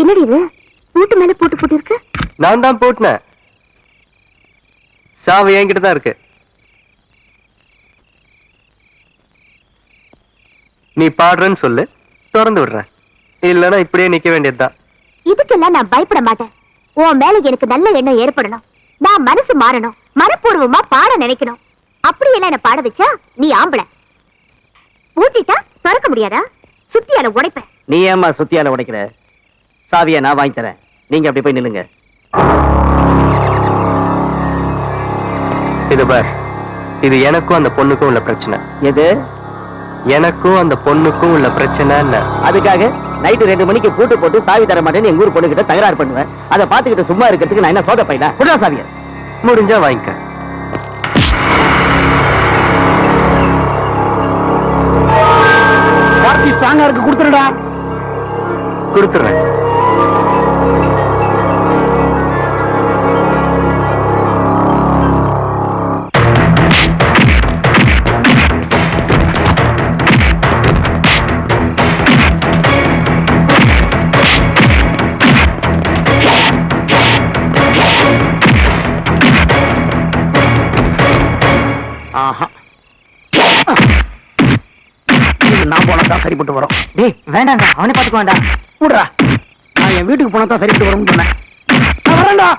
என்னடி இது பூட்டு மேல பூட்டு பூட்டி இருக்கு? நான் தான் பூட்டினேன். சாவி என்கிட்ட தான் இருக்கு. நீ பாடுறன்னு சொல்லு, திறந்து விடுறேன். இல்லன்னா இப்படியே நிக்க வேண்டியதுதான். இதுக்கெல்லாம் நான் பயப்பட மாட்டேன். உன் மேல எனக்கு நல்ல எண்ணம் ஏற்படணும். நான் மனசு மாறணும், மனப்பூர்வமா பாட நினைக்கணும். அப்படி எல்லாம் என்ன பாட வச்சா நீ ஆம்பளை. பூட்டிட்டா திறக்க முடியாதா? சுத்தியால உடைப்பேன். நீ ஏமா சுத்தியால உடைக்கிற? சாவியை நான் வாங்கி தரேன், நீங்க அப்படி போய் நில்லுங்க. இது பார், இது எனக்கும் அந்த பொண்ணுக்கும் உள்ள பிரச்சனை. எது? எனக்கும் அந்த பொண்ணுக்கும் உள்ள பிரச்சனை. அதுக்காக நைட்டு 2 மணிக்கு பூட்டு போட்டு சாவி தர மாட்டேன்னு எங்க ஊர் பொண்ணு கிட்ட தகராறு பண்ணுவேன். அதை பார்த்துக்கிட்டு சும்மா இருக்கிறதுக்கு நான் என்ன சோத பையனா? குடா சாவிய. முடிஞ்சா வாங்கிக்க. பார்ட்டி ஸ்ட்ராங்கா இருக்கு, கொடுத்துருடா. கொடுத்துறேன். நான் போனதான் சரிப்பட்டு வரும். டேய் வேண்டாங்க, அவனை பாத்துக்க வேண்டாம். விடுறா, நான் என் வீட்டுக்கு போனதான் சரிப்பட்டு வரும்னு சொன்னேன். நான் வரேன்டா.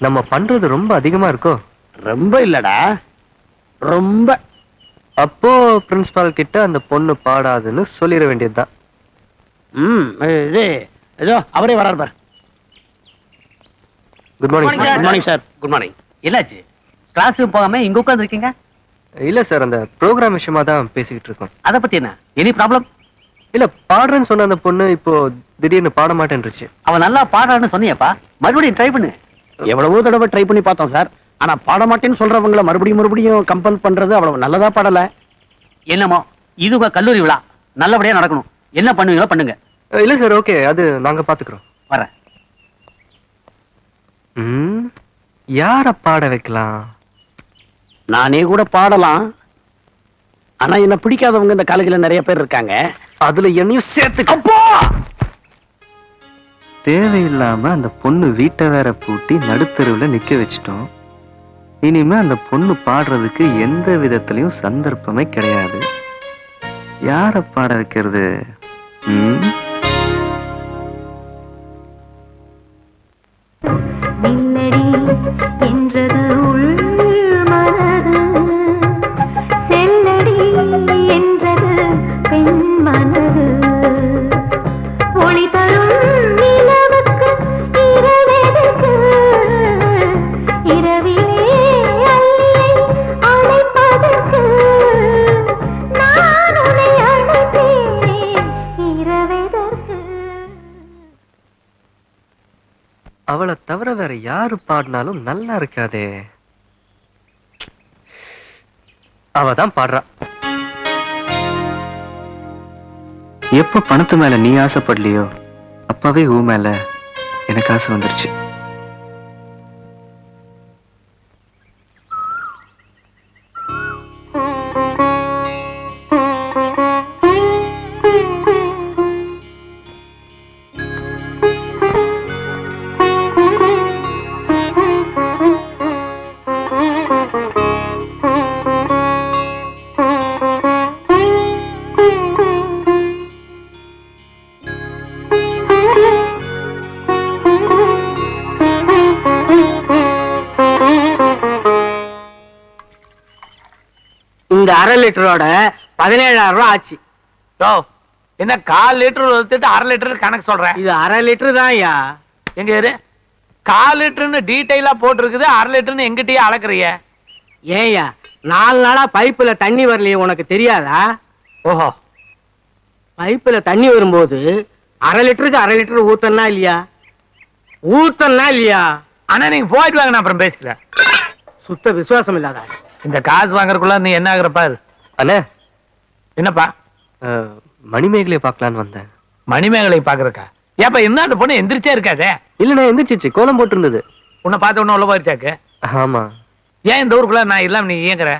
நம்ம பண்றது ரொம்ப அதிகமா இருக்கோ? ரொம்ப இல்லடா, ரொம்ப. அப்போ பிரின்சிபால் கிட்ட அந்த பொண்ணு பாடாதுன்னு சொல்லிட வேண்டியதுதான். ஏதோ அவரே வராரு பாரு. Good morning sir. Good morning sir. Good morning. என்னாச்சு, கிளாஸ் ரூம் போகாம இங்க உட்கார்ந்து இருக்கீங்க? இல்ல சார், அந்த ப்ரோக்ராம் விஷயமா தான் பேசிக்கிட்டு இருக்கோம். அத பத்தி என்ன? Any problem? இல்ல, பாடுறேன்னு சொன்ன அந்த பொண்ணு இப்போ திடீர்னு பாட மாட்டேன்ருச்சு. அவன் நல்லா பாடுறான்னு சொன்னியப்பா, மறுபடியும் ட்ரை பண்ணு. எவ்வளவோ தடவை ட்ரை பண்ணி பார்த்தோம் சார். ஆனா பாட மாட்டேன்னு சொல்றவங்களை மறுபடியும் கம்பல் பண்றது அவ்வளவு நல்லதா பாடல. என்னமோ இது உங்க கல்லூரி விழா, நல்லபடியா நடக்கணும். என்ன பண்ணுவீங்களோ பண்ணுங்க. இல்ல சார், ஓகே, அது நாங்க பாத்துக்கிறோம். வரேன். யார பாட வைக்கலாம்? நானே கூட பாடலாம். ஆனா என்ன பிடிக்காதவங்க இந்த காலேஜ்ல நிறைய பேர் இருக்காங்க. அதுல என்னையும் சேர்த்து. அப்போ தேவையில்லாம அந்த பொண்ணு வீட்டை வேற பூட்டி நடுத்தருவுல நிக்க வச்சிட்டோம். இனிமே அந்த பொண்ணு பாடுறதுக்கு எந்த விதத்திலையும் சந்தர்ப்பமே கிடையாது. யார பாட வைக்கிறது? அவளை தவிர வேற யாரு பாடினாலும் நல்லா இருக்காதே. அவதான் பாடுறா. எப்ப பணத்து மேல நீ ஆசைப்படலையோ அப்பவே ஊ மேல எனக்கு ஆசை வந்துருச்சு. இந்த 1/2 லிட்டரோட 17,000 ரூபாய் ஆச்சு. யோ என்ன 1/4 லிட்டர் ஊத்திட்டு 1/2 லிட்டர் கணக்கு சொல்றேன். இது 1/2 லிட்டர் தான் ஐயா. எங்க இரு 1/4 லிட்டர்னு டீடைலா போட்டிருக்குது, 1/2 லிட்டர்னு எங்கிட்டயே அளக்குறிய. ஏய்யா 4 நாளா பைப்புல தண்ணி வரலையே, உனக்கு தெரியாதா? ஓஹோ, பைப்புல தண்ணி வரும்போது 1/2 லிட்டருக்கு 1/2 லிட்டர் ஊத்தனா இல்லையா? ஊத்தனா இல்லையா? ஆனா நீங்க போயிட்டு வாங்க, நான் அப்புறம் பேசிக்கிறேன். சுத்த விசுவாசம் இல்லாத. இந்த காசு வாங்குறதுக்குள்ள நீ என்ன ஆகுற பாரு. அண்ணே, என்னப்பா? மணிமேகலையை பார்க்கலான்னு வந்தேன். மணிமேகலை பாக்குறக்கா? ஏப்பா என்ன அந்த பொண்ணு எந்திரிச்சே இருக்காதே? இல்லண்ணே, எந்திரிச்சிச்சு, கோலம் போட்டு இருந்தது. உன்னை பார்த்த உடனே உள்ள போயிருச்சாக்கு? ஆமா. ஏன் இந்த ஊருக்குள்ள நான் இல்லாம நீ இயங்குற?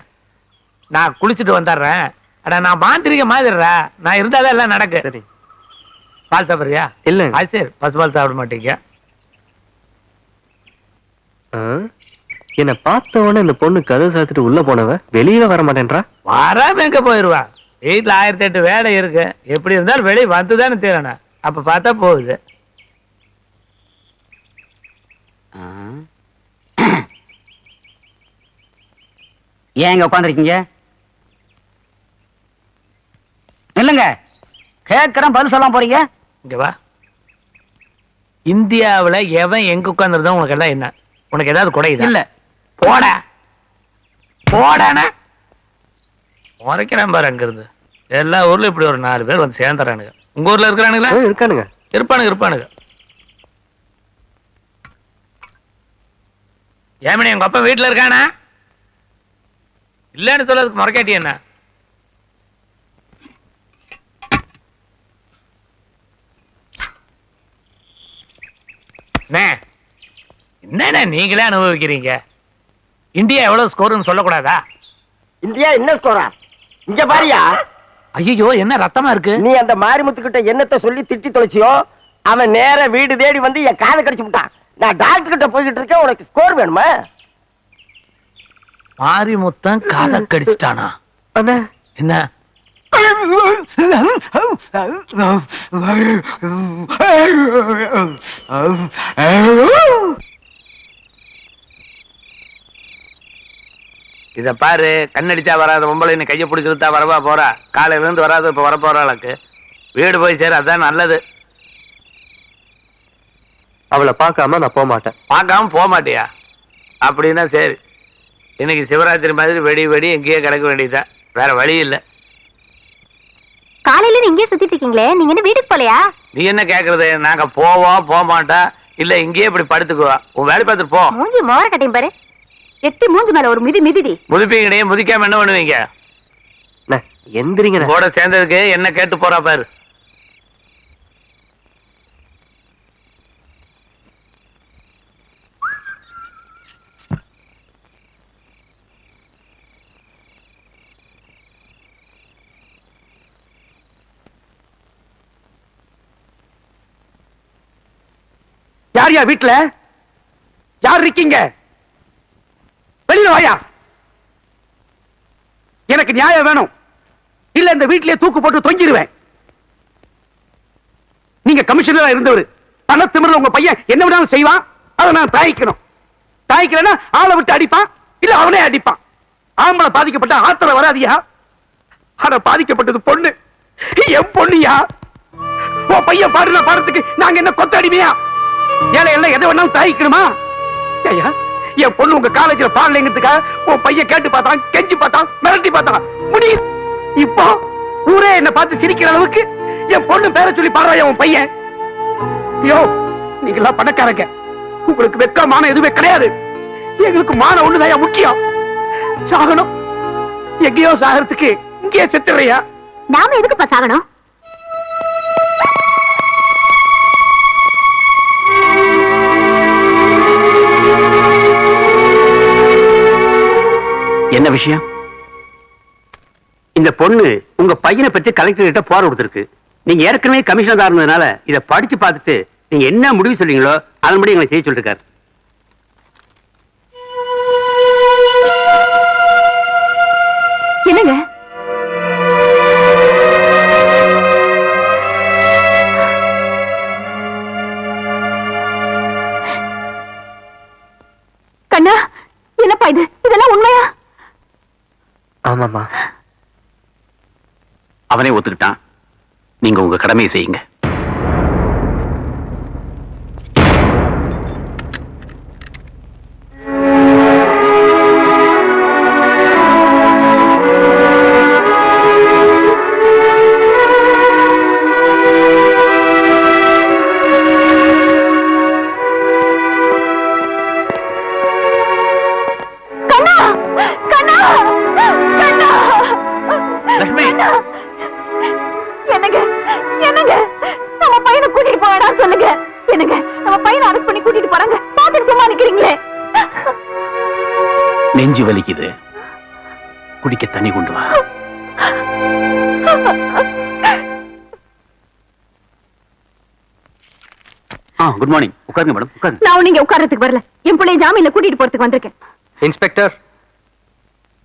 நான் குளிச்சுட்டு வந்துடுறேன். அடா நான் மாந்திரிக மாதிரிடா, நான் இருந்தாதான் எல்லாம் நடக்கு. சரி. பால் சாப்பிடுறியா? இல்ல. அது சரி, பசுபால் சாப்பிட மாட்டீங்க. என்ன பார்த்த உடனே இந்த பொண்ணு கதை சாத்துட்டு உள்ள போனவ வெளியே வர மாட்டேன்றா. வராம எங்க போயிருவா? வீட்டுல 1008 வேலை இருக்கு. எப்படி இருந்தாலும் வெளியே வந்துதானே தீரணும். அப்ப பார்த்தா போகுது. ஏன் இங்க உட்காந்துருக்கீங்க? இல்லங்க, கேட்கிறேன், பதில் சொல்லாம போறீங்க. இங்க வா. இந்தியாவுல எவன் எங்க உட்கார்ந்துருந்தா உனக்கு எல்லாம் என்ன? உனக்கு ஏதாவது குறையுதா? இல்ல. போட போடான உரைக்கிறேன் பாரு. அங்க இருந்து எல்லா ஊர்ல இப்படி ஒரு 4 பேர் வந்து சேர்ந்துறானுங்க. உங்க ஊர்ல இருக்கிறானுங்களா? இருக்கானுங்க. இருப்பானுங்க. ஏமணி உங்க அப்பா வீட்டுல இருக்கானா? இல்லன்னு சொல்லதுக்கு முறைக்காட்டி என்ன? என்ன நீங்களே அனுபவிக்கிறீங்க? இந்தியா எவ்வளவு ஸ்கோர்னு சொல்லக்கூடாதா? இந்தியா என்ன ஸ்கோரா? இங்க பாரியா. ஐயோ என்ன ரத்தமா இருக்கு? நீ அந்த மாரிமுத்து கிட்ட என்னத்தை சொல்லி திட்டி தொலைச்சியோ, அவன் நேர வீடு தேடி வந்து என் காதை கடிச்சு விட்டான். நான் டாக்டர் கிட்ட போய்கிட்டு இருக்கேன். உனக்கு ஸ்கோர் வேணுமா? மாரிமுத்தன் காதை கடிச்சிட்டானா? அண்ணா என்ன? இத பாரு, கண்ணடிச்சா வராத பொம்பளை நீ கையை பிடிச்சிருந்தா வரவா போறா? காலையில இருந்து வராது, இப்ப வர போறாளுக்கு. வீடு போய் சேர, அதான் நல்லது. அவளை பார்க்காம நான் போக மாட்டேன். பார்க்காம போக மாட்டியா? அப்படின்னா சரி, இன்னைக்கு சிவராத்திரி மாதிரி வெடி வெடி எங்கேயே கிடக்க வேண்டியதுதான், வேற வழி இல்ல. காலையில இங்கே சுத்திட்டு இருக்கீங்களே, நீங்க என்ன வீட்டுக்கு போலையா? நீ என்ன கேக்குறது? நாங்க போவோம், போக மாட்டா, இல்ல இங்கேயே இப்படி படுத்துக்குவா. உன் வேலை பார்த்துட்டு போ. மூஞ்சி மோர கட்டையும் பாரு. எட்டி மூஞ்சி மேல ஒரு மிதிடி. முதிப்பீங்கடே, முதிக்காம என்ன பண்ணுவீங்க? எந்திரிங்க. கூட சேர்ந்ததுக்கு என்ன கேட்டு போறா பாரு. யார் வீட்டுல யார் இருக்கீங்க? வெளியில வாயா. எனக்கு நியாயம் வேணும், இல்ல இந்த வீட்டிலே தூக்கு போட்டு தொங்கிடுவேன். நீங்க கமிஷனரா இருந்தவர், பண திமிர்ல உங்க பையன் என்ன வேணாலும் செய்வான். அதை நான் தாய்க்கணும். தாய்க்கலன்னா ஆளை விட்டு அடிப்பான், இல்ல அவனே அடிப்பான். ஆம்பளை பாதிக்கப்பட்ட ஆத்திரம் வராதியா? ஆனா பாதிக்கப்பட்டது பொண்ணு, என் பொண்ணுயா. உன் பையன் பாடுற பாடத்துக்கு நாங்க என்ன கொத்த அடிமையா? ஏழை எல்லாம் எதை வேணாலும் தாய்க்கணுமா? ஐயா, என் பொண்ணு உங்க காலேஜ்ல பாடலைங்கிறதுக்காக உன் பையன் கேட்டு பார்த்தான், கெஞ்சி பார்த்தான், மிரட்டி பார்த்தான். முடியும். இப்போ ஊரே என்ன பார்த்து சிரிக்கிற அளவுக்கு என் பொண்ணு பேரை சொல்லி பாடுறா உன் பையன். ஐயோ, நீங்களா பணக்காரங்க, உங்களுக்கு வெக்கமான எதுவுமே கிடையாது. எங்களுக்கு மான ஒண்ணுதான் முக்கியம். சாகணும், எங்கேயோ சாகிறதுக்கு இங்கேயே செத்துறையா. நாம எதுக்குப்பா சாகணும்? என்ன விஷயம்? இந்த பொண்ணு உங்க பையனை பத்தி கலெக்டர் கிட்ட போற கொடுத்திருக்கு. நீங்க ஏற்கனவே கமிஷனரா இருந்ததுனால இத படிச்சு பார்த்துட்டு நீங்க என்ன முடிவு சொல்றீங்களோ அதன்படி எங்களை செய்ய சொல்லிருக்காரு. என்னங்க? கண்ணா, என்னப்பா இது? இதெல்லாம் உண்மையா? ஆமாமா. அவனே ஒத்துக்கிட்டான். நீங்க உங்க கடமையை செய்யுங்க. லட்சுமி, என்னங்க என்னங்க நம்ம பையனை கூட்டிட்டு போவேடான்னு சொல்லுங்க. என்னங்க நம்ம பையனை அரெஸ்ட் பண்ணி கூட்டிட்டு போறாங்க, பாத்துட்டு சும்மா நிக்கிறீங்களே. நெஞ்சு வலிக்குது, குடிக்க தண்ணி கொண்டு வா. Good morning. உட்காருங்க மேடம், உட்காருங்க. நான் நீங்க உட்கார்றதுக்கு வரல, என் பிள்ளைய ஜாமீன்ல கூட்டிட்டு போறதுக்கு வந்திருக்கேன். இன்ஸ்பெக்டர்,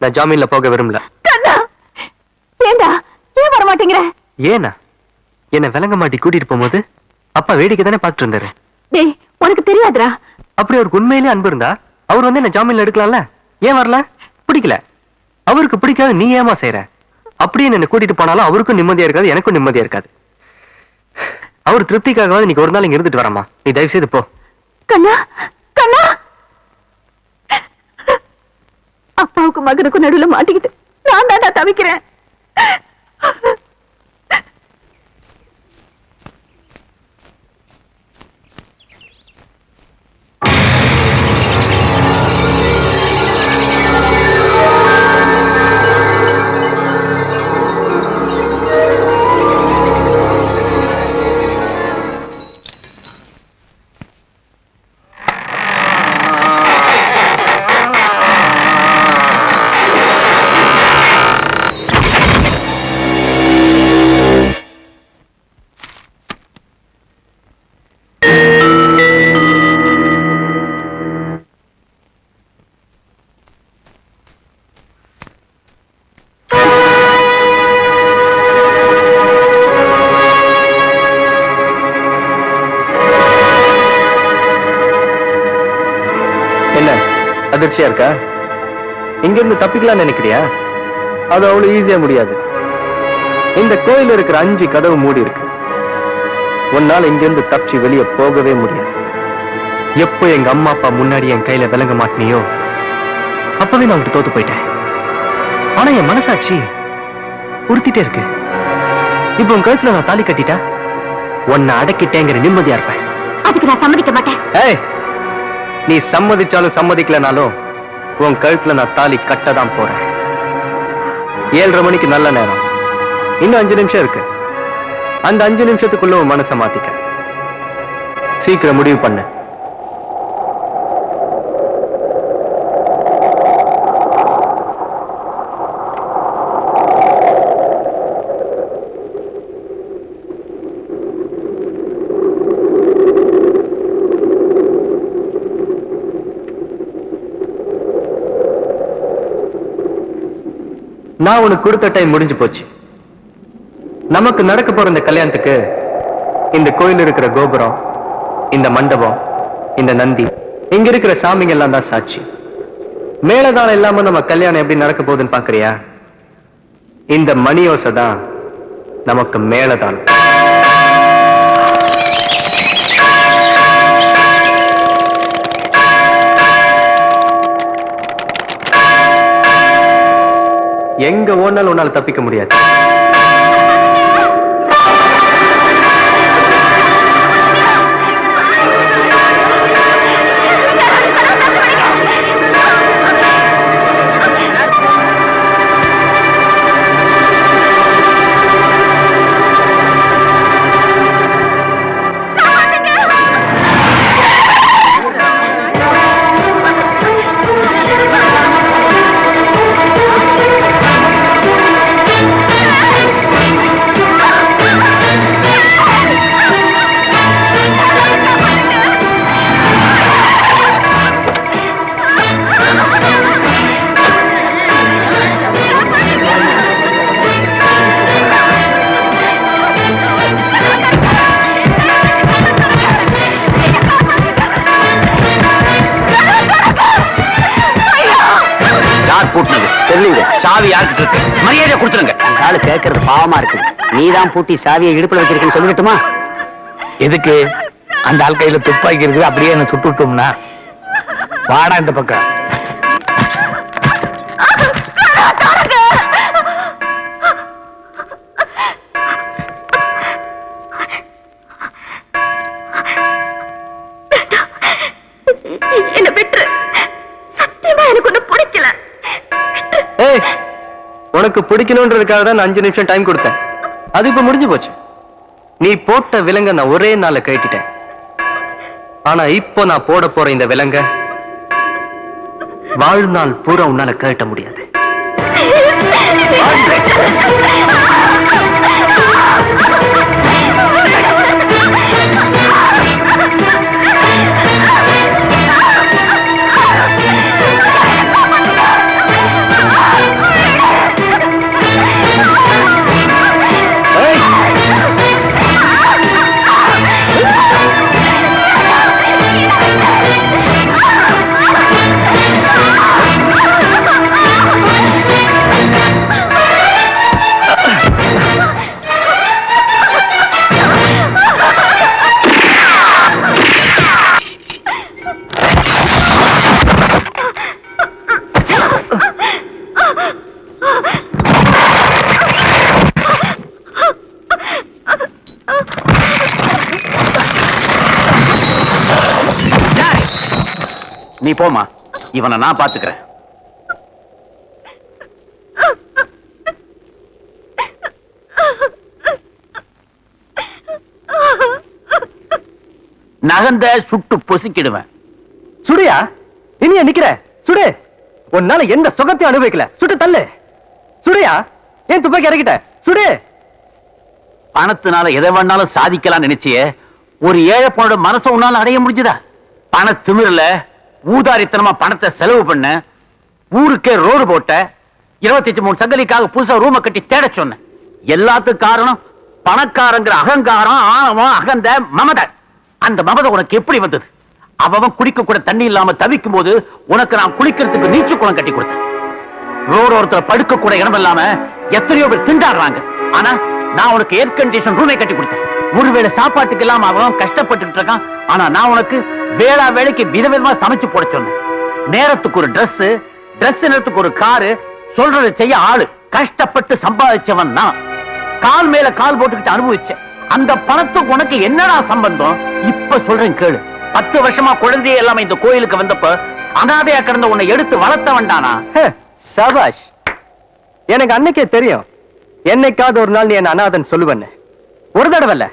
நான் ஜாமீன்ல போக விரும்பல. கண்ணா, ஏண்டா ஏன் வர மாட்டேங்கிற? ஏனா என்ன விளங்க மாட்டி கூட்டிட்டு போகும்போது அப்பா வேடிக்கை தானே பார்த்துட்டு இருந்தாரு. டேய், உனக்கு தெரியாதுடா. அப்படி அவருக்கு உண்மையிலேயே அன்பு இருந்தா அவர் வந்து என்ன ஜாமீன்ல எடுக்கலாம்ல. ஏன் வரல? பிடிக்கல. அவருக்கு பிடிக்காது, நீ ஏமா செய்யற? அப்படியே என்ன கூட்டிட்டு போனாலும் அவருக்கும் நிம்மதியா இருக்காது, எனக்கும் நிம்மதியா இருக்காது. அவர் திருப்திக்காகவாது இன்னைக்கு ஒரு நாள் இங்க இருந்துட்டு வரமா. நீ தயவு செய்து போ. கண்ணா, கண்ணா, அப்பாவுக்கு மகனுக்கும் நடுவுல மாட்டிக்கிட்டு நான் தாண்டா தவிக்கிறேன். அதிர்ச்சியா இருக்கா? இங்க இருந்து தப்பிக்கலாம் நினைக்கிறியா? அது அவ்வளவு ஈஸியா முடியாது. இந்த கோயில் இருக்கிற 5 கதவு மூடி இருக்கு. உன்னால இங்க இருந்து தப்பிச்சு வெளியே போகவே முடியாது. எப்போ எங்க அம்மா அப்பா முன்னாடி என் கையில விளங்க மாட்டினியோ அப்பவே நான் தோத்து போயிட்டேன். ஆனா என் மனசாட்சி உறுத்திட்டே இருக்கு. இப்போ உன் கழுத்துல நான் தாலி கட்டிட்டா உன்னை அடக்கிட்டேங்கிற நிம்மதியா இருப்பேன். அதுக்கு நான் சம்மதிக்க மாட்டேன். ஏய், நீ சம்மதிச்சாலும் சம்மதிக்கலனாலும் உன் கழுத்துல நான் தாலி கட்டதான் போறேன். 7:30 மணிக்கு நல்ல நேரம். இன்னும் 5 நிமிஷம் இருக்கு. அந்த 5 நிமிஷத்துக்குள்ள உன் மனசை மாத்திக்க. சீக்கிரம் முடிவு பண்ணு. நான் உனக்கு கொடுத்த டைம் முடிஞ்சு போச்சு. நமக்கு நடக்க போற இந்த கல்யாணத்துக்கு இந்த கோயில் இருக்கிற கோபுரம், இந்த மண்டபம், இந்த நந்தி, இங்க இருக்கிற சாமிங்க எல்லாம் தான் சாட்சி. மேலதாளம் இல்லாம நம்ம கல்யாணம் எப்படி நடக்க போகுதுன்னு பாக்குறியா? இந்த மணியோசை தான் நமக்கு மேலதாளம். எங்க ஓனாலும் உன்னால தப்பிக்க முடியாது. சாவி யார்கிட்ட இருக்கு? மரியாதையை கொடுத்துருங்க. அந்த ஆளு கேட்கறது பாவமா இருக்கு. நீதான் பூட்டி சாவியை இடுப்புல வச்சிருக்கேன்னு சொல்லிவிட்டுமா? எதுக்கு? அந்த ஆள் கையில துப்பாக்கி இருக்கு, அப்படியே என்ன சுட்டு விட்டோம்னா? வாடா இந்த பக்கம். என்ன விட்டு, சத்தியமா எனக்கு ஒண்ணு பிடிக்கல. ஏய், உனக்கு பிடிக்கணும்ன்றதுக்காக தான் நான் 5 நிமிஷம் டைம் கொடுத்தேன். அது இப்ப முடிஞ்சு போச்சு. நீ போட்ட விலங்க நான் ஒரே நாள்ல கட்டிட்டேன். ஆனா இப்போ நான் போட போற இந்த விலங்க வாழ்நாள் பூரா உன்னால கட்ட முடியாது. நீ போமா, இவனை நான் பாத்துக்கிறேன். நகந்த சுட்டு பொசுக்கிடுவேன். சுடியா? இனிய நிக்கிற சுடு. உன்னால எந்த சுகத்தையும் அனுபவிக்கல. சுட்டு தள்ளு. சுடியா? ஏன் துப்பாக்கி இறக்கிட்ட? சுடு. பணத்தினால எதை வேணாலும் சாதிக்கலாம் நினைச்சியே, ஒரு ஏழை பொண்ணோட மனசை உன்னால அடைய முடிஞ்சுதா? பண திமிரல ஊதாரித்தனமா பணத்தை செலவு பண்ண, ஊருக்கே ரோடு போட்ட, 23 சங்கலிக்காக புதுசா ரூம கட்டி தேட சொன்ன. எல்லாத்துக்கும் காரணம் பணக்காரங்கிற அகங்காரம், ஆணவம், அகந்த, மமதை. அந்த மமதை உனக்கு எப்படி வந்தது? அவன் குடிக்க கூட தண்ணி இல்லாம தவிக்கும் போது உனக்கு நான் குளிக்கிறதுக்கு நீச்சு குளம் கட்டி கொடுத்தேன். ரோடு ஒருத்தர் படுக்க கூட இடம் இல்லாம எத்தனையோ பேர் திண்டாடுறாங்க. ஆனா நான் உனக்கு ஏர் கண்டிஷன் ரூமை கட்டி கொடுத்தேன். ஒருவேளை சாப்பாட்டுக்கு இல்லாம அவன் கஷ்டப்பட்டு இருக்கான். ஆனா நான் உனக்கு வேளா வேலைக்கு விதவிதமா சமைச்சு போட சொன்னேன். நேரத்துக்கு ஒரு Dress நேரத்துக்கு ஒரு காரு, சொல்றதை செய்ய ஆளு. கஷ்டப்பட்டு சம்பாதிச்சவன் நான். கால் மேல கால் போட்டுக்கிட்டு அனுபவிச்சேன். அந்த பணத்துக்கு உனக்கு என்னடா சம்பந்தம்? இப்ப சொல்றேன் கேளு. 10 வருஷமா குழந்தைய எல்லாமே இந்த கோயிலுக்கு வந்தப்ப அனாதையா கிடந்த உன்னை எடுத்து வளர்த்த வேண்டானா? சபாஷ். எனக்கு அன்னைக்கே தெரியும், என்னைக்காவது ஒரு நாள் நீ என்ன அனாதன் சொல்லுவேன்னு. ஒரு தடவை இல்ல,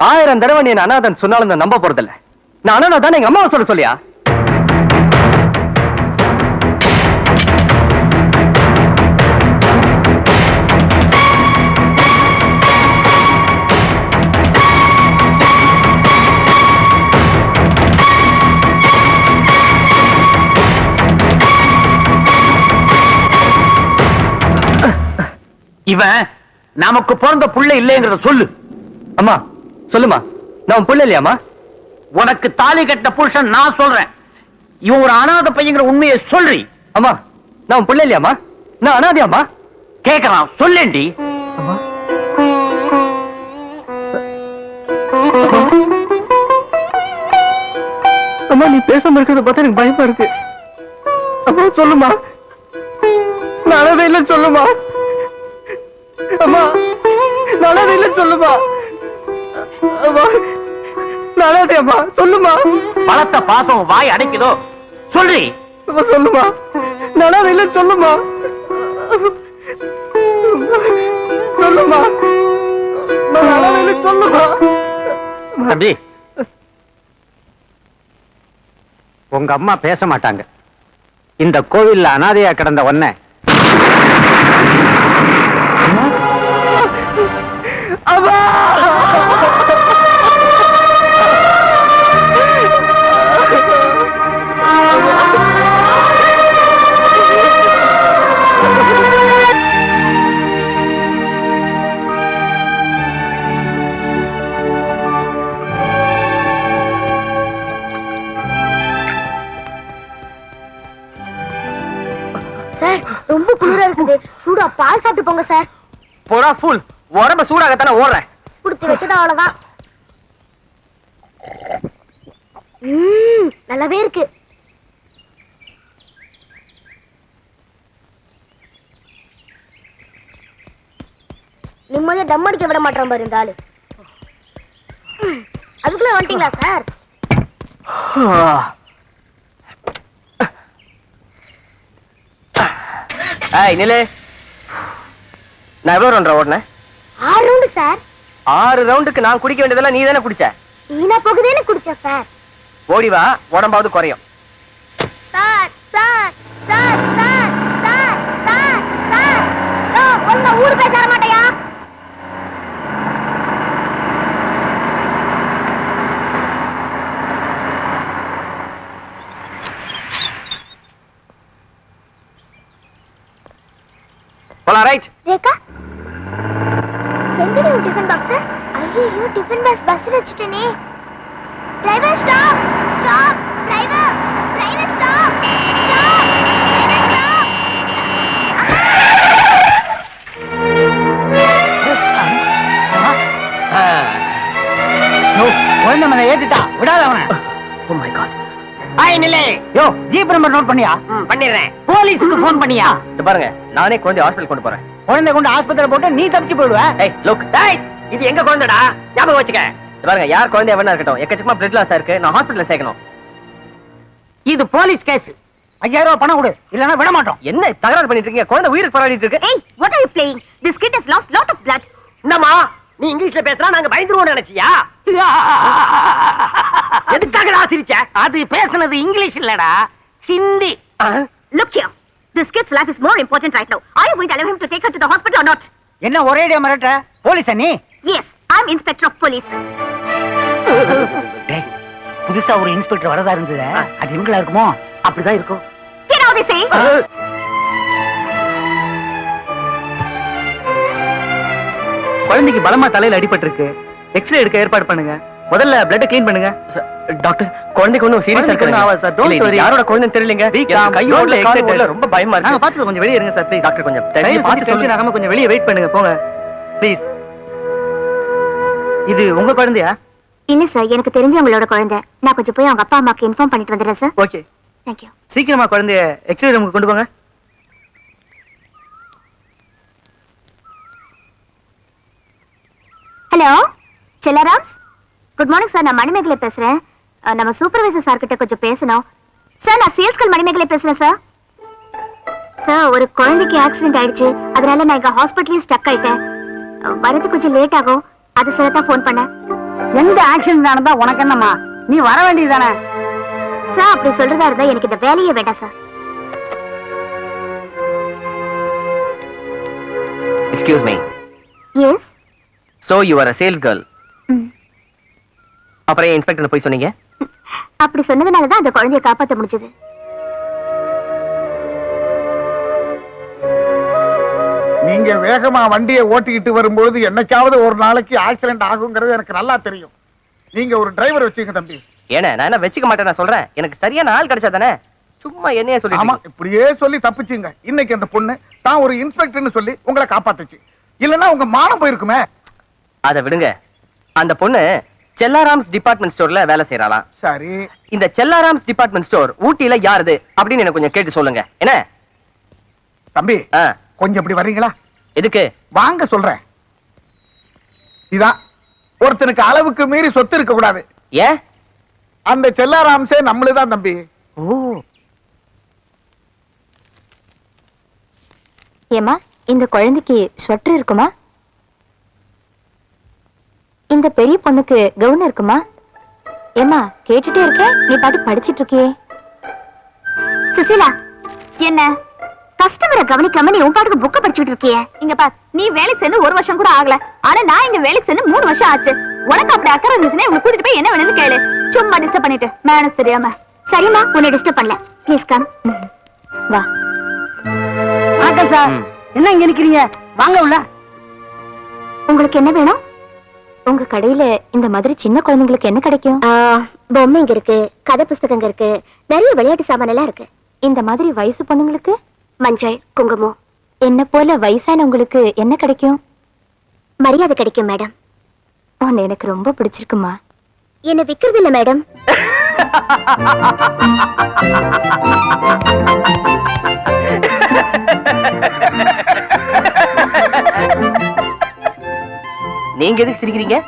1000 தடவை நீ என்ன அனாதன் சொன்னாலும் நான் நம்ப போறதில்ல. நான் அனாதை தான் எங்க அம்மாவை சொல்ல சொல்லியா? இவன் நமக்கு பிறந்த புள்ள இல்லைங்கிறத சொல்லு. அம்மா சொல்லுமா, நான் உன் புள்ள இல்லையாமா? உனக்கு தாலி கட்ட புருஷன் நான் சொல்றேன். இவன் ஒரு அனாதை பையங்கிற உண்மையை சொல்றி. அம்மா நான் உன் புள்ள இல்லையாமா? நான் அனாதையாமா? கேட்கலாம், சொல்லேண்டி. அம்மா அம்மா நீ பேசாம இருக்கிறத பார்த்தா எனக்கு பயமா இருக்கு. அம்மா சொல்லுமா, நான் அனாதை இல்லைன்னு சொல்லுமா. அம்மா நான் அனாதை இல்லைன்னு சொல்லுமா. அம்மா நான் அனாதை அம்மா சொல்லுமா. பலத்த பாசம் வாய் அடைக்குதோ சொல்றி. அம்மா சொல்லுமா, நான் அனாதை இல்லைன்னு சொல்லுமா. சொல்லுமா, நான் அனாதை இல்லைன்னு சொல்லுமா. தம்பி, உங்க அம்மா பேச மாட்டாங்க. இந்த கோவில்ல அனாதையா கிடந்த ஒன்ன அம்மா சார் இருக்குது. சூடா பால் சாப்பிட்டு போங்க சார். போடா ஃபுல், உடம்ப சூடாகத்தானே ஓடுறேன். குடுத்து வச்சது அவ்வளவுதான். நல்லாவே இருக்கு. நிம்மதியா தம் அடிக்க விட மாட்டோம் பாரு இந்த ஆளு. அதுக்குள்ள வந்துட்டீங்களா சார்? ஏய் நிலே, நான் எவ்வளவு ரவுண்ட் ஓடுனேன்? 6 round sir. 6 ரவுண்டுக்கு நான் குடிக்க வேண்டியதெல்லாம் நீ தானே குடிச்ச. வீணா போகுதேன்னு குடிச்சேன் சார். ஓடி வா, உடம்பாவது குறையும். Sir sir sir sir sir sir sir யோ ஒழுங்கா ஊரு பேச வர மாட்டயா? போலாம் ரைட். ரேகா எங்கடி உன் டிஃபன் பாக்ஸ்? ஐயோ டிஃபன் பாக்ஸ் பஸ்ல வச்சிட்டேனே. Driver stop stop driver driver stop stop driver stop. குழந்தை மேல ஏத்திட்டா விடாத அவனை. Oh my god. ஹாய் நிலே. யோ ஜீப் நம்பர் நோட் பண்ணியா? பண்ணிடுறேன். போலீஸுக்கு ஃபோன் பண்ணியா? இது பாருங்க, நானே குழந்தை ஹாஸ்பிடல் கொண்டு போறேன். குழந்தை கொண்டு ஆஸ்பத்திரியில போட்டு நீ தப்பிச்சு போயிடுவ. ஏய் லுக், டேய் இது எங்க குழந்தைடா, ஞாபகம் வச்சுக்க. இது பாருங்க, யார் குழந்தை வேணா இருக்கட்டும், எக்கச்சக்கமா பிளட் லாஸ் இருக்கு, நான் ஹாஸ்பிடல்ல சேர்க்கணும். இது போலீஸ் கேஸ். 5000 ரூபாய் பணம் கொடு, இல்லன்னா விட மாட்டோம். என்ன தகராறு பண்ணிட்டு இருக்கீங்க? குழந்தை உயிருக்கு போராடிட்டு இருக்கு. ஏய் what are you playing? This kid has lost lot of blood. என்னம்மா நீ இங்கிலீஷ்ல பேசுறா, நாங்க பயந்துருவோம் நினைச்சியா? எதுக்காக நான் சிரிச்சேன்? அது பேசுனது இங்கிலீஷ் இல்லடா, Hindi. Look here. This kid's life is more important right now. Are you going to allow him to take her to the hospital or not? என்ன ஒரேடியா மிரட்ட? போலீஸா நீ? Yes, I'm inspector of police. டேய் புதுசா ஒரு இன்ஸ்பெக்டர் வரதா இருந்தது, அது இவங்களா இருக்குமோ? அப்படிதான் இருக்கும். Get out they say. குழந்தைக்கு பலமா தலையில அடிபட்டு இருக்கு. எக்ஸ்ரே எடுக்க ஏற்பாடு பண்ணுங்க. முதல்ல பிளட் க்ளீன் பண்ணுங்க. டாக்டர் குழந்தைக்கு ஒன்றும் சீரியஸா குழந்தைக்கு ஒண்ணும் ஆகாது sir. Don't worry. யாரோட குழந்தைன்னு தெரியலங்க. Be calm. கையோட Don't கால் excited. ஓடல, ரொம்ப பயமா நாங்க இருக்கு. பாத்துட்டு கொஞ்சம் வெளிய இருங்க சார் ப்ளீஸ். டாக்டர் கொஞ்சம் தயவு பார்த்து செஞ்சு டென்ஷன் சொல்லுங்க. ஆகாம கொஞ்சம் வெளிய வெயிட் பண்ணுங்க போங்க ப்ளீஸ். இது உங்க குழந்தையா? இல்ல சார், எனக்கு தெரிஞ்சவங்களோட குழந்தை. நான் கொஞ்சம் போய் அவங்க அப்பா அம்மாக்கு இன்ஃபார்ம் பண்ணிட்டு வந்துடுறேன் சார். Okay, Thank you. சீக்கிரமா குழந்தைய எக்ஸ்ரே ரூமுக்கு கொண்டு போங்க. Hello Chellarams, good morning sir. நான் மணிமேகலை பேசுறேன். நம்ம சூப்பர்வைசர் சார் கிட்ட கொஞ்சம் பேசணும். சார் நான் சேல்ஸ்கள் மணிமேகலை பேசுறேன் சார். சார் ஒரு குழந்தைக்கு ஆக்சிடென்ட் ஆயிடுச்சு, அதனால நான் இங்க ஹாஸ்பிட்டலே ஸ்டக் ஆயிட்டேன். வரது கொஞ்சம் லேட் ஆகும், அது சொல்லத்தான் ஃபோன் பண்ணேன். எந்த ஆக்சிடென்ட் நடந்தா உனக்கு என்னம்மா? நீ வர வேண்டியதானே? சார் அப்படி சொல்றதா இருந்தா எனக்கு இந்த வேலையே வேண்டாம் sir. Excuse me. Yes. So you are a sales girl. அப்புறம் ஏன் இன்ஸ்பெக்டர் போய் சொன்னீங்க? அப்படி சொன்னதுனால தான் அந்த குழந்தையை காப்பாற்ற முடிஞ்சது. நீங்க வேகமா வண்டியை ஓட்டிக்கிட்டு வரும்போது என்னைக்காவது ஒரு நாளைக்கு ஆக்சிடென்ட் ஆகுங்கிறது எனக்கு நல்லா தெரியும். நீங்க ஒரு டிரைவர் வச்சுங்க தம்பி. ஏன்னா நான் என்ன வச்சுக்க மாட்டேன், நான் சொல்றேன். எனக்கு சரியான ஆள் கிடைச்சா தானே, சும்மா என்னைய ஆமா, சொல்லிட்டு. இப்படியே சொல்லி தப்பிச்சுங்க. இன்னைக்கு அந்த பொண்ணு தான் ஒரு இன்ஸ்பெக்டர்னு சொல்லி உங்களை காப்பாத்துச்சு. இல்லன்னா உங்க மானம் போயிருக்குமே. அதை விடுங்க. அந்த பொண்ணு செல்லாராம்ஸ் டிபார்ட்மெண்ட் ஸ்டோர்ல வேலை செய்யறாளாம். சரி, இந்த செல்லாராம்ஸ் டிபார்ட்மெண்ட் ஸ்டோர் ஊட்டியில யாருது அப்படின்னு எனக்கு கொஞ்சம் கேட்டு சொல்லுங்க. என்ன தம்பி ஆ, கொஞ்சம் இப்படி வர்றீங்களா? எதுக்கு? வாங்க சொல்றேன். இதான் ஒருத்தனுக்கு அளவுக்கு மீறி சொத்து இருக்க கூடாது. ஏன்? அந்த செல்லாராம்ஸே நம்மளுதான் தம்பி. ஓ, ஏமா இந்த குழந்தைக்கு ஸ்வெட்டர் இருக்குமா? இந்த பெரிய பொண்ணுக்கு கவுன் இருக்குமா? ஏமா கேட்டுட்டே இருக்க, நீ பாட்டு படிச்சிட்டு இருக்கியே. சுசீலா, என்ன கஸ்டமரை கவனிக்காம நீ உன் பாட்டுக்கு புக்க படிச்சுட்டு இருக்கியே? இங்க பார், நீ வேலைக்கு சேர்ந்து 1 வருஷம் கூட ஆகல, ஆனா நான் இங்க வேலைக்கு சேர்ந்து 3 வருஷம் ஆச்சு. உனக்கு அப்படி அக்கறை இருந்துச்சுன்னா உன்னை கூட்டிட்டு போய் என்ன வேணும்னு கேளு. சும்மா டிஸ்டர்ப் பண்ணிட்டு மேனஸ் தெரியாம. சரிம்மா, உன்னை டிஸ்டர்ப் பண்ணல. Please come. வா. வணக்கம் சார். என்ன இங்க நிக்கிறீங்க? வாங்க உள்ள. உங்களுக்கு என்ன வேணும்? உங்க கடையில இந்த மாதிரி சின்ன குழந்தைங்களுக்கு என்ன கிடைக்கும்? பொம்மைங்க இருக்கு, கதை புஸ்தகங்க இருக்கு, நிறைய விளையாட்டு சாமான் எல்லாம் இருக்கு. இந்த மாதிரி வயசு பொண்ணுங்களுக்கு மஞ்சள், குங்குமம் என்ன போல வயசானவங்களுக்கு என்ன கிடைக்கும்? மரியாதை கிடைக்கும் மேடம். உன்னை எனக்கு ரொம்ப பிடிச்சிருக்குமா. என்ன விக்கிறது இல்ல மேடம். நீங்க எதுக்கு சிரிக்கிறீங்க?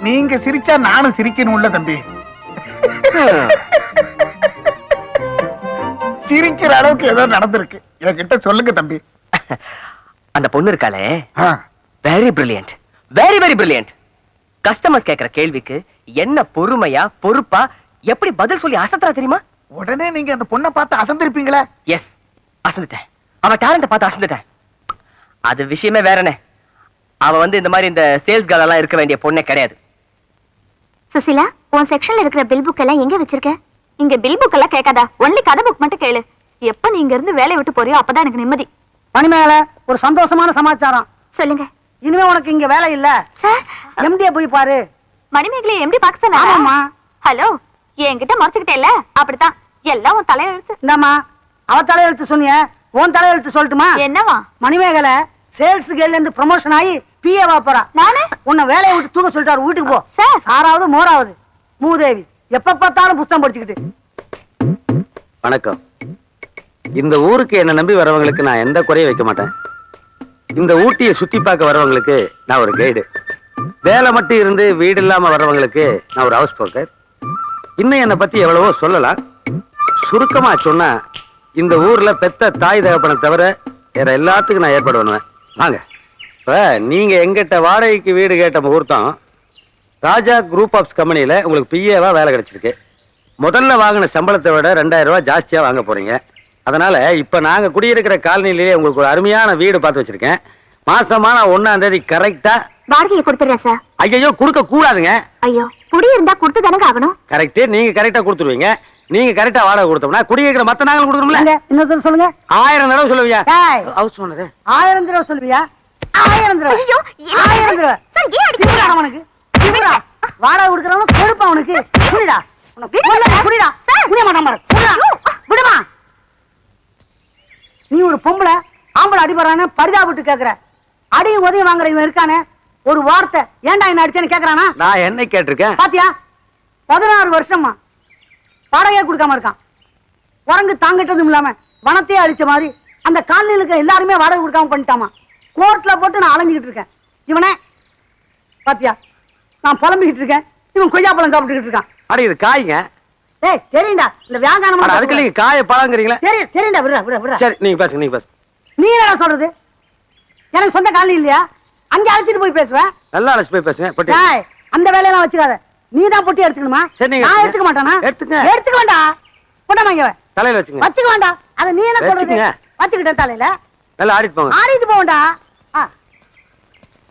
நீங்க சிரிச்சா நானும் சிரிக்கணும்ல தம்பி. சிரிக்கிற அளவுக்கு ஏதோ நடந்திருக்கு. என்கிட்ட சொல்லுங்க தம்பி. அந்த பொண்ணு இருக்காளே, very brilliant, very very brilliant. Customers கேக்குற கேள்விக்கு என்ன பொறுமையா பொறுப்பா எப்படி பதில் சொல்லி அசத்துறா தெரியுமா? உடனே நீங்க அந்த பொண்ணை பார்த்து அசந்திருப்பீங்களே. எஸ், அசந்துட்டேன். அவ டேலண்ட பார்த்து அசந்துட்டேன். அது விஷயமே வேறனே. அவ வந்து இந்த மாதிரி இந்த சேல்ஸ் கேர்ள் எல்லாம் இருக்க வேண்டிய பொண்ணே கிடையாது. சுசிலா, உன் செக்ஷன்ல இருக்கிற பில் புக் எல்லாம் எங்க வச்சிருக்க? இங்க பில் புக் எல்லாம் கேட்காதா, ஒன்லி கதை புக் மட்டும் கேளு. எப்ப நீங்க இருந்து வேலையை விட்டு போறியோ அப்பதான் எனக்கு நிம்மதி. மணிமேகல, ஒரு சந்தோஷமான சமாச்சாரம். சொல்லுங்க இனிமே உனக்கு இங்க வேலை இல்ல சார். எம்டியை போய் பாரு. மணிமேகலை எம்டி பாக்க சொன்னாரா? ஹலோ, என்கிட்ட மறைச்சுக்கிட்டே இல்ல. அப்படித்தான் எல்லாம் உன் தலையெழுத்து. இந்தாமா, அவ தலையெழுத்து சொன்னிய, உன் தலையெழுத்து சொல்லட்டுமா? என்னவா? மணிமேகலை சேல்ஸ் கேர்ல இருந்து ப்ரமோஷன் ஆகி பிஏ வா போறா. நானே உன்னை வேலையை விட்டு தூக்க சொல்லிட்டாரு. வீட்டுக்கு போ சார். சாராவது மோராவது மூதேவி எப்ப பார்த்தாலும் புத்தகம் படிச்சுக்கிட்டு. வணக்கம். இந்த ஊருக்கு என்ன நம்பி வரவங்களுக்கு நான் எந்த குறையும் வைக்க மாட்டேன். இந்த ஊட்டியை சுத்தி பார்க்க வரவங்களுக்கு நான் ஒரு கைடு. வேலை மட்டும் இருந்து வீடு இல்லாம வர்றவங்களுக்கு நான் ஒரு ஹவுஸ் போக்கர். இன்னும் என்னை பத்தி எவ்வளவோ சொல்லலாம். சுருக்கமா சொன்னா, இந்த ஊர்ல பெத்த தாய் தகப்பனை தவிர வேற எல்லாத்துக்கும் நான் ஏற்பாடு பண்ணுவேன். வாங்க. இப்ப நீங்க எங்கிட்ட வாடகைக்கு வீடு கேட்ட முகூர்த்தம் ராஜா குரூப் ஆஃப் கம்பெனியில உங்களுக்கு பிஏவா வேலை கிடைச்சிருக்கு. முதல்ல வாங்கின சம்பளத்தை விட 2000 ரூபாய் ஜாஸ்தியா வாங்க போறீங்க. அதனால இப்ப நாங்க குடியிருக்கிற காலனிலேயே உங்களுக்கு ஒரு அருமையான வீடு பார்த்து வச்சிருக்கேன். மாசமான 1ஆம் தேதி கரெக்டா வாடகையை கொடுத்துறேன் சார். ஐயோ கொடுக்க கூடாதுங்க. ஐயோ, குடி இருந்தா கொடுத்து தானங்க ஆகணும். கரெக்ட், நீங்க கரெக்டா கொடுத்துருவீங்க. நீங்க கரெக்டா வாடகை கொடுத்தோம்னா குடியிருக்கிற மத்த நாங்களும் கொடுக்கணும்ல. இன்னொரு சொல்லுங்க. 1000 தடவை சொல்லுவியா? டேய், ஹவுஸ் ஓனர் 1000 தடவை சொல்லுவியா? 1000 தடவை. ஐயோ, 1000 தடவை. சார், ஏன் அடிக்கிறீங்க? குடிடா அவனுக்கு. குடிடா. வாடகை கொடுக்கறவன் கொடுப்பா அவனுக்கு. குடிடா. குடிடா. குடிய மாட்டான் பாரு. குடிடா. விடுமா. நீ ஒரு பொம்பளை ஆம்பளை அடிபறானே பரிதாபப்பட்டு கேக்குற. அடியும் உதவி வாங்குற இவன் இருக்கானே, ஒரு வார்த்தை ஏன்டா என்ன அடிச்சேன்னு கேக்குறானா? நான் என்ன கேட்டிருக்கேன் பாத்தியா? 16 வருஷமா வாடகையே கொடுக்காம இருக்கான். உறங்கு தாங்கிட்டதும் இல்லாம வனத்தையே அடிச்ச மாதிரி அந்த காலனில இருக்க எல்லாருமே வாடகை கொடுக்காம பண்ணிட்டாமா. கோர்ட்ல போட்டு நான் அலைஞ்சிக்கிட்டு இருக்கேன். இவனே பாத்தியா, நான் புலம்பிக்கிட்டு இருக்கேன், இவன் கொய்யாப்பழம் சாப்பிட்டுக்கிட்டு இருக்கான். அட இது காய்ங்க. ஏய் தெரியும்டா, இந்த வியாகாரம் அதுக்கு நீங்க காய பழங்குறீங்களா? தெரியும்டா. விடுறா விடுறா விடுறா. சரி, நீங்க பேசுங்க, நீங்க பேசுங்க. நீ என்ன சொல்றது? எனக்கு சொந்த காலனி இல்லையா? அங்க அழைச்சிட்டு போய் பேசுவேன். நல்லா அழைச்சு போய் பேசுங்க. பொட்டி டேய், அந்த வேலையெல்லாம் வச்சுக்காத. நீ தான் பொட்டி எடுத்துக்கணுமா? சரி, நீங்க நான் எடுத்துக்க மாட்டானா? எடுத்துக்க. எடுத்துக்க வேண்டாம். போடாம இங்க தலையில வச்சுங்க. வச்சுக்க வேண்டாம். அத நீ என்ன சொல்றது? வச்சுக்கங்க. வச்சுக்கிட்டேன் தலையில. நல்லா ஆடிட்டு போங்க. ஆடிட்டு போக வேண்டாம்.